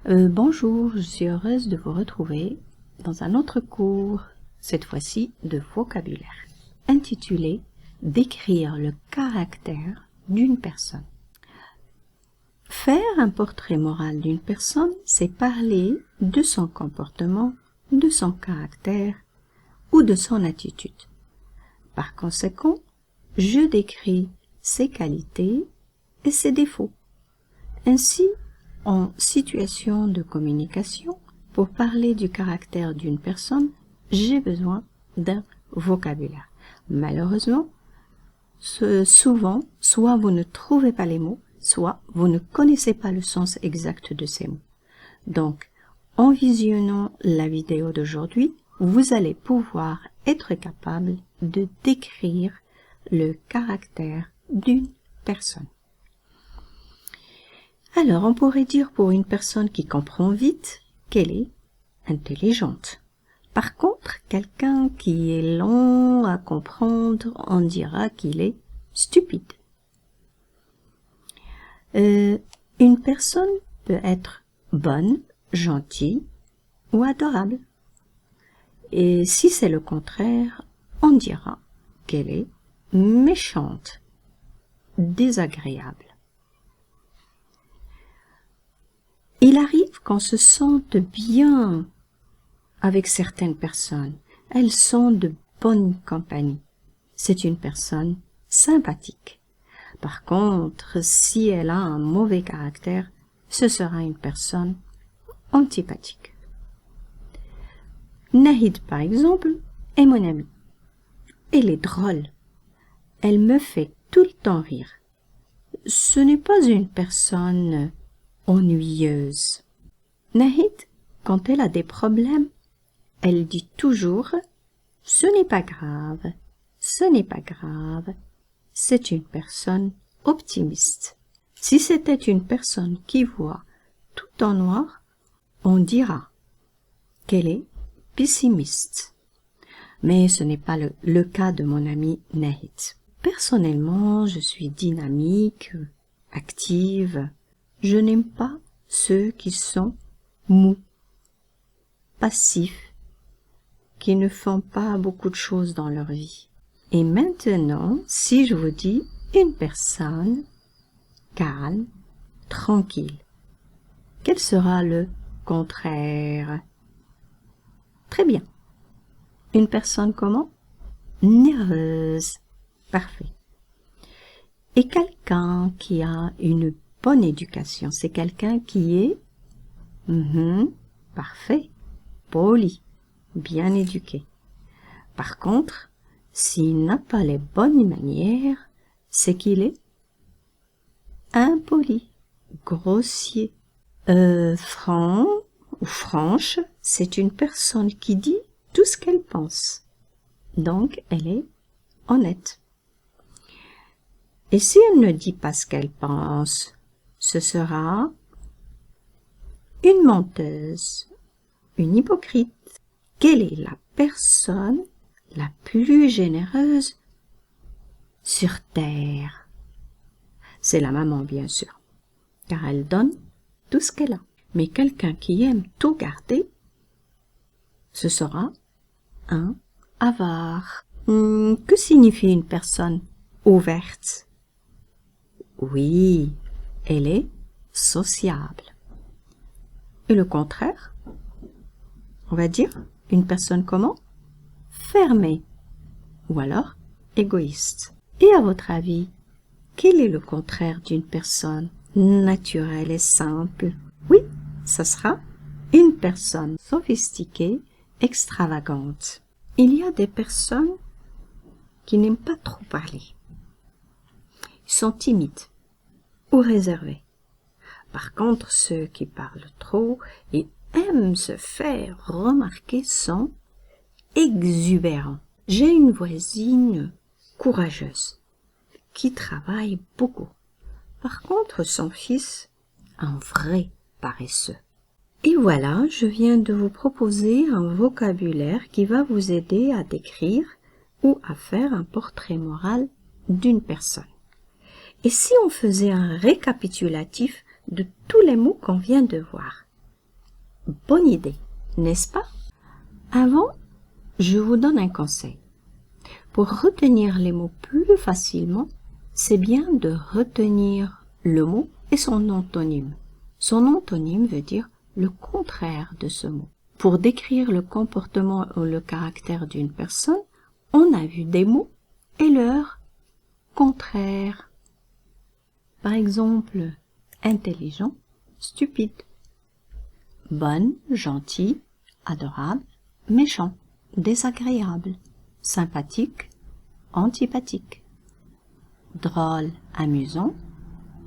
Bonjour, je suis heureuse de vous retrouver dans un autre cours, cette fois-ci de vocabulaire, intitulé « Décrire le caractère d'une personne ». Faire un portrait moral d'une personne, c'est parler de son comportement, de son caractère ou de son attitude. Par conséquent, je décris ses qualités et ses défauts. Ainsi, en situation de communication, pour parler du caractère d'une personne, j'ai besoin d'un vocabulaire. Malheureusement, souvent, soit vous ne trouvez pas les mots, soit vous ne connaissez pas le sens exact de ces mots. Donc, en visionnant la vidéo d'aujourd'hui, vous allez pouvoir être capable de décrire le caractère d'une personne. Alors, on pourrait dire pour une personne qui comprend vite qu'elle est intelligente. Par contre, quelqu'un qui est lent à comprendre, on dira qu'il est stupide. Une personne peut être bonne, gentille ou adorable. Et si c'est le contraire, on dira qu'elle est méchante, désagréable. Il arrive qu'on se sente bien avec certaines personnes. Elles sont de bonne compagnie. C'est une personne sympathique. Par contre, si elle a un mauvais caractère, ce sera une personne antipathique. Nahid, par exemple, est mon amie. Elle est drôle. Elle me fait tout le temps rire. Ce n'est pas une personne ennuyeuse. Nahid, quand elle a des problèmes, elle dit toujours « ce n'est pas grave, ce n'est pas grave ». C'est une personne optimiste. Si c'était une personne qui voit tout en noir, on dira qu'elle est pessimiste. Mais ce n'est pas le cas de mon ami Nahid. Personnellement, je suis dynamique, active. Je n'aime pas ceux qui sont mous, passifs, qui ne font pas beaucoup de choses dans leur vie. Et maintenant, si je vous dis une personne calme, tranquille, quel sera le contraire? Très bien. Une personne comment? Nerveuse. Parfait. Et quelqu'un qui a une bonne éducation, c'est quelqu'un qui est parfait, poli, bien éduqué. Par contre, s'il n'a pas les bonnes manières, c'est qu'il est impoli, grossier. Franc ou franche, c'est une personne qui dit tout ce qu'elle pense. Donc, elle est honnête. Et si elle ne dit pas ce qu'elle pense, ce sera une menteuse, une hypocrite. Quelle est la personne la plus généreuse sur terre? C'est la maman, bien sûr, car elle donne tout ce qu'elle a. Mais quelqu'un qui aime tout garder, ce sera un avare. Que signifie une personne ouverte? Oui, elle est sociable. Et le contraire, on va dire une personne comment? Fermée ou alors égoïste. Et à votre avis, quel est le contraire d'une personne naturelle et simple? Oui, ça sera une personne sophistiquée, extravagante. Il y a des personnes qui n'aiment pas trop parler. Ils sont timides ou réservés. Par contre, ceux qui parlent trop et aiment se faire remarquer sont exubérants. J'ai une voisine courageuse qui travaille beaucoup. Par contre, son fils, un vrai paresseux. Et voilà, je viens de vous proposer un vocabulaire qui va vous aider à décrire ou à faire un portrait moral d'une personne. Et si on faisait un récapitulatif de tous les mots qu'on vient de voir? bonne idée, n'est-ce pas? Avant, je vous donne un conseil. Pour retenir les mots plus facilement, c'est bien de retenir le mot et son antonyme. Son antonyme veut dire le contraire de ce mot. Pour décrire le comportement ou le caractère d'une personne, on a vu des mots et leur contraire. Par exemple, intelligent, stupide. Bonne, gentil, adorable, méchant, désagréable, sympathique, antipathique. Drôle, amusant,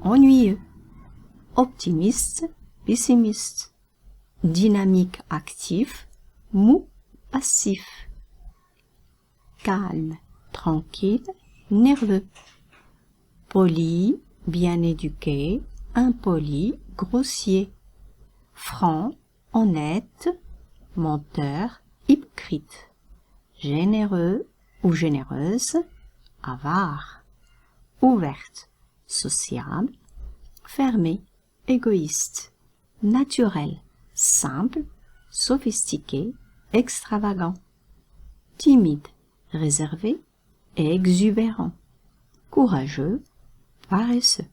ennuyeux, optimiste, pessimiste, dynamique, actif, mou, passif, calme, tranquille, nerveux, poli, bien éduqué, impoli, grossier, franc, honnête, menteur, hypocrite, généreux ou généreuse, avare, ouverte, sociable, fermé, égoïste, naturel, simple, sophistiqué, extravagant, timide, réservé et exubérant, courageux, paresseux.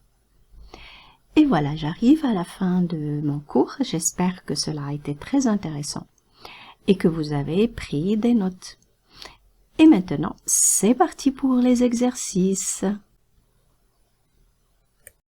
Et voilà, j'arrive à la fin de mon cours. J'espère que cela a été très intéressant et que vous avez pris des notes. Et maintenant, c'est parti pour les exercices.